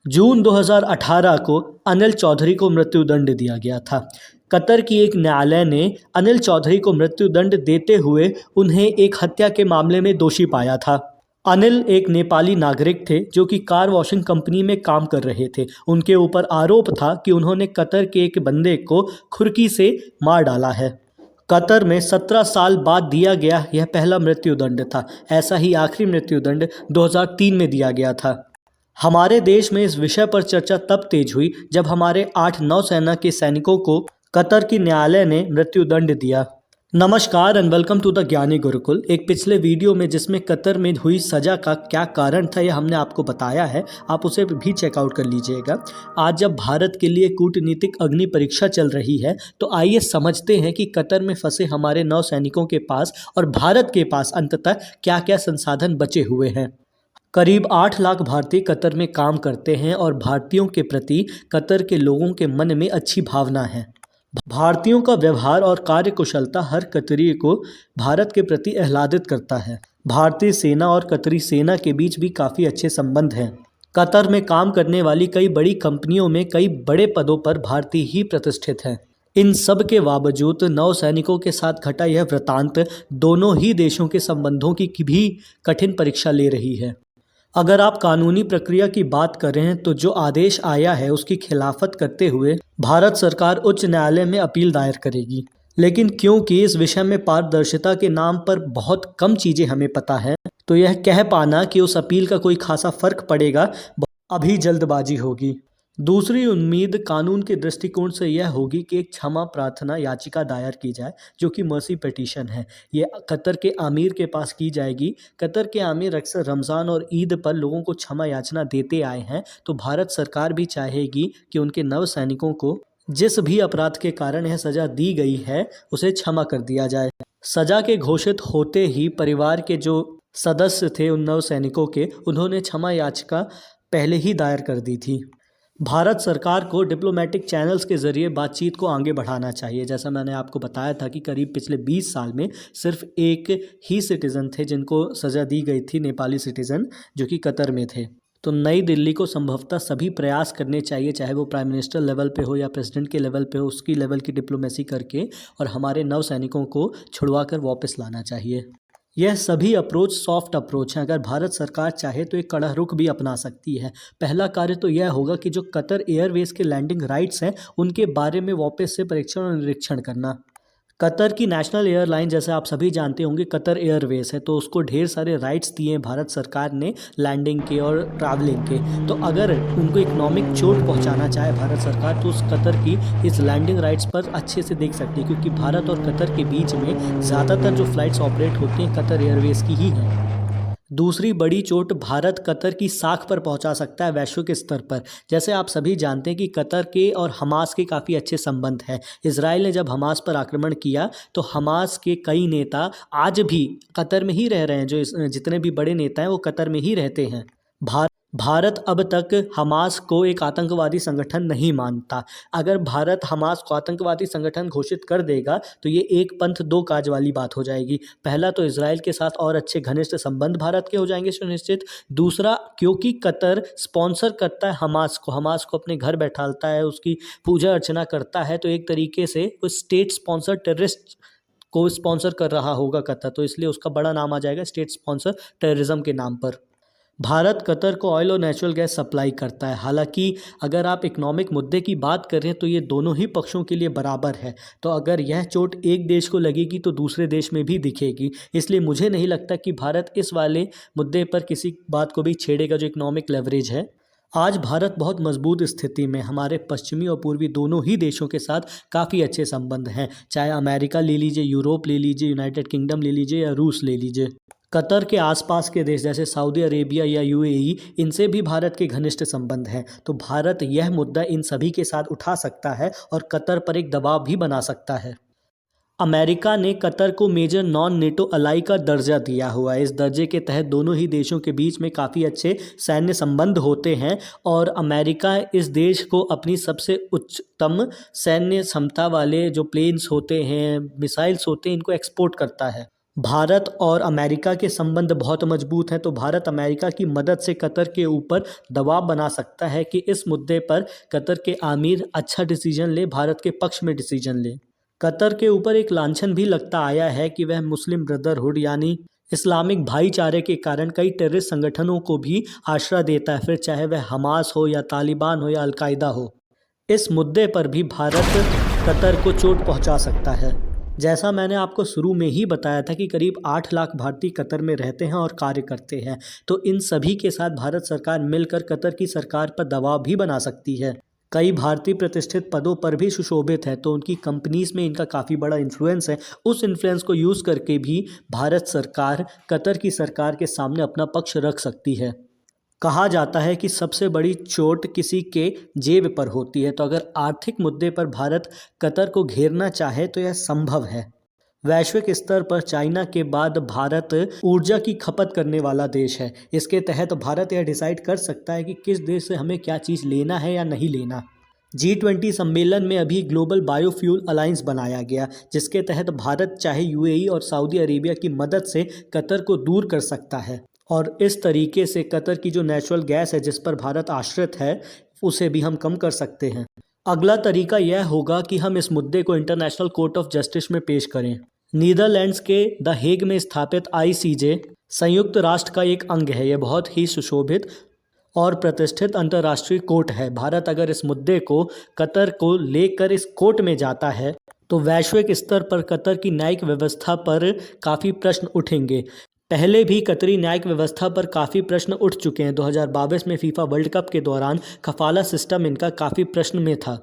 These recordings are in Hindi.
जून 2018 को अनिल चौधरी को मृत्युदंड दिया गया था। कतर की एक न्यायालय ने अनिल चौधरी को मृत्युदंड देते हुए उन्हें एक हत्या के मामले में दोषी पाया था। अनिल एक नेपाली नागरिक थे जो कि कार वॉशिंग कंपनी में काम कर रहे थे। उनके ऊपर आरोप था कि उन्होंने कतर के एक बंदे को खुरकी से मार डाला है। कतर में 17 साल बाद दिया गया यह पहला मृत्युदंड था। ऐसा ही आखिरी मृत्युदंड 2003 में दिया गया था। हमारे देश में इस विषय पर चर्चा तब तेज हुई जब हमारे 8 नौसेना के सैनिकों को कतर की न्यायालय ने मृत्युदंड दिया। नमस्कार एंड वेलकम टू द ज्ञानी गुरुकुल। एक पिछले वीडियो में जिसमें कतर में हुई सज़ा का क्या कारण था यह हमने आपको बताया है, आप उसे भी चेकआउट कर लीजिएगा। आज जब भारत के लिए कूटनीतिक अग्नि परीक्षा चल रही है तो आइए समझते हैं कि कतर में फंसे हमारे नौसैनिकों के पास और भारत के पास अंततः क्या क्या संसाधन बचे हुए हैं। करीब 8 लाख भारतीय कतर में काम करते हैं और भारतीयों के प्रति कतर के लोगों के मन में अच्छी भावना है। भारतीयों का व्यवहार और कार्यकुशलता हर कतरी को भारत के प्रति आह्लादित करता है। भारतीय सेना और कतरी सेना के बीच भी काफ़ी अच्छे संबंध हैं। कतर में काम करने वाली कई बड़ी कंपनियों में कई बड़े पदों पर भारतीय ही प्रतिष्ठित हैं। इन सब के बावजूद नौसैनिकों के साथ घटा यह वृतांत दोनों ही देशों के संबंधों की भी कठिन परीक्षा ले रही है। अगर आप कानूनी प्रक्रिया की बात करें तो जो आदेश आया है उसकी खिलाफत करते हुए भारत सरकार उच्च न्यायालय में अपील दायर करेगी। लेकिन क्योंकि इस विषय में पारदर्शिता के नाम पर बहुत कम चीज़ें हमें पता है तो यह कह पाना कि उस अपील का कोई खासा फर्क पड़ेगा अभी जल्दबाजी होगी। दूसरी उम्मीद कानून के दृष्टिकोण से यह होगी कि एक क्षमा प्रार्थना याचिका दायर की जाए जो कि मर्सी पिटीशन है। ये कतर के आमिर के पास की जाएगी। कतर के आमिर अक्सर रमज़ान और ईद पर लोगों को क्षमा याचना देते आए हैं, तो भारत सरकार भी चाहेगी कि उनके नव सैनिकों को जिस भी अपराध के कारण यह सज़ा दी गई है उसे क्षमा कर दिया जाए। सज़ा के घोषित होते ही परिवार के जो सदस्य थे उन नव सैनिकों के, उन्होंने क्षमा याचिका पहले ही दायर कर दी थी। भारत सरकार को डिप्लोमेटिक चैनल्स के ज़रिए बातचीत को आगे बढ़ाना चाहिए। जैसा मैंने आपको बताया था कि करीब पिछले 20 साल में सिर्फ एक ही सिटीज़न थे जिनको सज़ा दी गई थी, नेपाली सिटीज़न जो कि कतर में थे। तो नई दिल्ली को संभवतः सभी प्रयास करने चाहिए, चाहे वो प्राइम मिनिस्टर लेवल पे हो या प्रेसिडेंट के लेवल पे हो, उसकी लेवल की डिप्लोमेसी करके और हमारे नौ सैनिकों को छुड़वा कर वापस लाना चाहिए। यह सभी अप्रोच सॉफ्ट अप्रोच हैं। अगर भारत सरकार चाहे तो एक कड़ा रुख भी अपना सकती है। पहला कार्य तो यह होगा कि जो कतर एयरवेज के लैंडिंग राइट्स हैं उनके बारे में वापस से परीक्षण और निरीक्षण करना। कतर की नेशनल एयरलाइन जैसे आप सभी जानते होंगे कतर एयरवेज है, तो उसको ढेर सारे राइट्स दिए हैं भारत सरकार ने लैंडिंग के और ट्रैवलिंग के। तो अगर उनको इकोनॉमिक चोट पहुंचाना चाहे भारत सरकार तो उस कतर की इस लैंडिंग राइट्स पर अच्छे से देख सकती है, क्योंकि भारत और कतर के बीच में ज़्यादातर जो फ्लाइट्स ऑपरेट होती हैं कतर एयरवेज की ही हैं। दूसरी बड़ी चोट भारत कतर की साख पर पहुंचा सकता है वैश्विक स्तर पर। जैसे आप सभी जानते हैं कि कतर के और हमास के काफ़ी अच्छे संबंध हैं। इजराइल ने जब हमास पर आक्रमण किया तो हमास के कई नेता आज भी कतर में ही रह रहे हैं। जो जितने भी बड़े नेता हैं वो कतर में ही रहते हैं। भारत अब तक हमास को एक आतंकवादी संगठन नहीं मानता। अगर भारत हमास को आतंकवादी संगठन घोषित कर देगा तो ये एक पंथ दो काज वाली बात हो जाएगी। पहला तो इजराइल के साथ और अच्छे घनिष्ठ संबंध भारत के हो जाएंगे सुनिश्चित। दूसरा, क्योंकि कतर स्पॉन्सर करता है हमास को अपने घर बैठालता है, उसकी पूजा अर्चना करता है, तो एक तरीके से कोई स्टेट स्पॉन्सर टेररिस्ट को स्पॉन्सर कर रहा होगा कतर, तो इसलिए उसका बड़ा नाम आ जाएगा स्टेट स्पॉन्सर टेररिज्म के नाम पर। भारत कतर को ऑयल और नेचुरल गैस सप्लाई करता है। हालांकि अगर आप इकोनॉमिक मुद्दे की बात करें तो ये दोनों ही पक्षों के लिए बराबर है। तो अगर यह चोट एक देश को लगेगी तो दूसरे देश में भी दिखेगी। इसलिए मुझे नहीं लगता कि भारत इस वाले मुद्दे पर किसी बात को भी छेड़ेगा जो इकोनॉमिक लेवरेज है। आज भारत बहुत मजबूत स्थिति में, हमारे पश्चिमी और पूर्वी दोनों ही देशों के साथ काफ़ी अच्छे संबंध हैं। चाहे अमेरिका ले लीजिए, यूरोप ले लीजिए, यूनाइटेड किंगडम ले लीजिए या रूस ले लीजिए। कतर के आसपास के देश जैसे सऊदी अरेबिया या यूएई, इनसे भी भारत के घनिष्ठ संबंध हैं। तो भारत यह मुद्दा इन सभी के साथ उठा सकता है और कतर पर एक दबाव भी बना सकता है। अमेरिका ने कतर को मेजर नॉन नेटो अलाई का दर्जा दिया हुआ है। इस दर्जे के तहत दोनों ही देशों के बीच में काफ़ी अच्छे सैन्य संबंध होते हैं और अमेरिका इस देश को अपनी सबसे उच्चतम सैन्य क्षमता वाले जो प्लेन्स होते हैं, मिसाइल्स होते हैं, इनको एक्सपोर्ट करता है। भारत और अमेरिका के संबंध बहुत मजबूत हैं, तो भारत अमेरिका की मदद से कतर के ऊपर दबाव बना सकता है कि इस मुद्दे पर कतर के आमीर अच्छा डिसीजन ले, भारत के पक्ष में डिसीजन ले। कतर के ऊपर एक लांछन भी लगता आया है कि वह मुस्लिम ब्रदरहुड यानी इस्लामिक भाईचारे के कारण कई टेररिस्ट संगठनों को भी आश्रय देता है, फिर चाहे वह हमास हो या तालिबान हो या अलकायदा हो। इस मुद्दे पर भी भारत कतर को चोट पहुंचा सकता है। जैसा मैंने आपको शुरू में ही बताया था कि करीब 8 लाख भारतीय कतर में रहते हैं और कार्य करते हैं, तो इन सभी के साथ भारत सरकार मिलकर कतर की सरकार पर दबाव भी बना सकती है। कई भारतीय प्रतिष्ठित पदों पर भी सुशोभित है, तो उनकी कंपनीज में इनका काफ़ी बड़ा इन्फ्लुएंस है। उस इन्फ्लुएंस को यूज़ करके भी भारत सरकार कतर की सरकार के सामने अपना पक्ष रख सकती है। कहा जाता है कि सबसे बड़ी चोट किसी के जेब पर होती है, तो अगर आर्थिक मुद्दे पर भारत कतर को घेरना चाहे तो यह संभव है। वैश्विक स्तर पर चाइना के बाद भारत ऊर्जा की खपत करने वाला देश है। इसके तहत भारत यह डिसाइड कर सकता है कि किस देश से हमें क्या चीज़ लेना है या नहीं लेना। G20 सम्मेलन में अभी ग्लोबल बायोफ्यूल अलायंस बनाया गया, जिसके तहत भारत चाहे यूएई और सऊदी अरेबिया की मदद से कतर को दूर कर सकता है और इस तरीके से कतर की जो नेचुरल गैस है जिस पर भारत आश्रित है उसे भी हम कम कर सकते हैं। अगला तरीका यह होगा कि हम इस मुद्दे को इंटरनेशनल कोर्ट ऑफ जस्टिस में पेश करें। नीदरलैंड्स के द हेग में स्थापित ICJ संयुक्त राष्ट्र का एक अंग है। यह बहुत ही सुशोभित और प्रतिष्ठित अंतर्राष्ट्रीय कोर्ट है। भारत अगर इस मुद्दे को कतर को लेकर इस कोर्ट में जाता है तो वैश्विक स्तर पर कतर की न्यायिक व्यवस्था पर काफ़ी प्रश्न उठेंगे। पहले भी कतरी न्यायिक व्यवस्था पर काफ़ी प्रश्न उठ चुके हैं। 2022 में फीफा वर्ल्ड कप के दौरान कफाला सिस्टम इनका काफ़ी प्रश्न में था।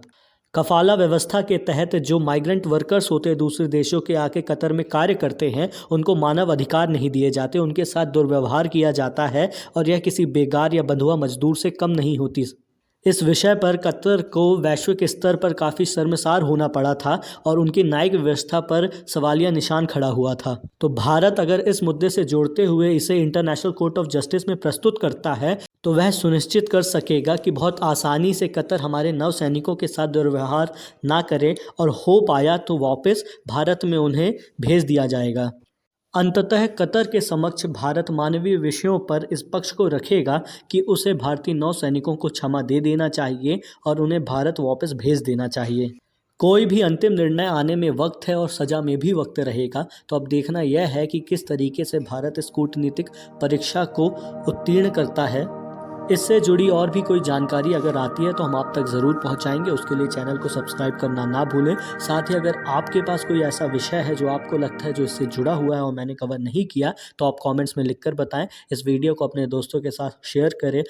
कफाला व्यवस्था के तहत जो माइग्रेंट वर्कर्स होते हैं, दूसरे देशों के आके कतर में कार्य करते हैं, उनको मानव अधिकार नहीं दिए जाते, उनके साथ दुर्व्यवहार किया जाता है और यह किसी बेगार या बंधुआ मजदूर से कम नहीं होती। इस विषय पर कतर को वैश्विक स्तर पर काफ़ी शर्मसार होना पड़ा था और उनकी न्यायिक व्यवस्था पर सवालिया निशान खड़ा हुआ था। तो भारत अगर इस मुद्दे से जोड़ते हुए इसे इंटरनेशनल कोर्ट ऑफ जस्टिस में प्रस्तुत करता है तो वह सुनिश्चित कर सकेगा कि बहुत आसानी से कतर हमारे नौसैनिकों के साथ दुर्व्यवहार ना करे और हो पाया तो वापस भारत में उन्हें भेज दिया जाएगा। अंततः कतर के समक्ष भारत मानवीय विषयों पर इस पक्ष को रखेगा कि उसे भारतीय नौसैनिकों को क्षमा दे देना चाहिए और उन्हें भारत वापस भेज देना चाहिए। कोई भी अंतिम निर्णय आने में वक्त है और सज़ा में भी वक्त रहेगा। तो अब देखना यह है कि किस तरीके से भारत इस कूटनीतिक परीक्षा को उत्तीर्ण करता है। इससे जुड़ी और भी कोई जानकारी अगर आती है तो हम आप तक ज़रूर पहुंचाएंगे। उसके लिए चैनल को सब्सक्राइब करना ना भूलें। साथ ही अगर आपके पास कोई ऐसा विषय है जो आपको लगता है जो इससे जुड़ा हुआ है और मैंने कवर नहीं किया तो आप कमेंट्स में लिखकर बताएं। इस वीडियो को अपने दोस्तों के साथ शेयर करें।